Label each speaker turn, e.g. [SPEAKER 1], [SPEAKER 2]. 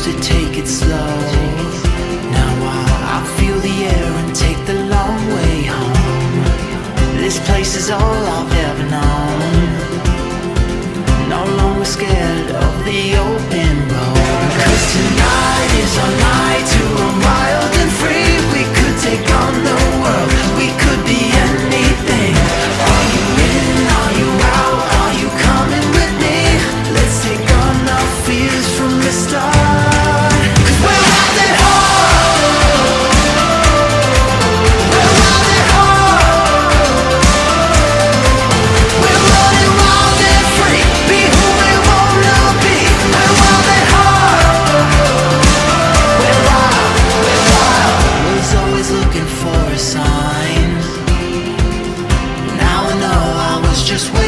[SPEAKER 1] to take it slow. Now I feel the air and take the long way home. This place is all I've ever known. No longer scared of the open road. 'Cause tonight is our night to run wild and free. We could take on the world, we could be anything. Are you in, are you out, are you coming with me? Let's take on our fears from the start. 'Cause we're wild at heart. We're wild at heart. We're running wild and free. Be who we wanna be. We're wild at heart. We're wild, we're wild. Was always looking for a sign. Now I know I was just waiting.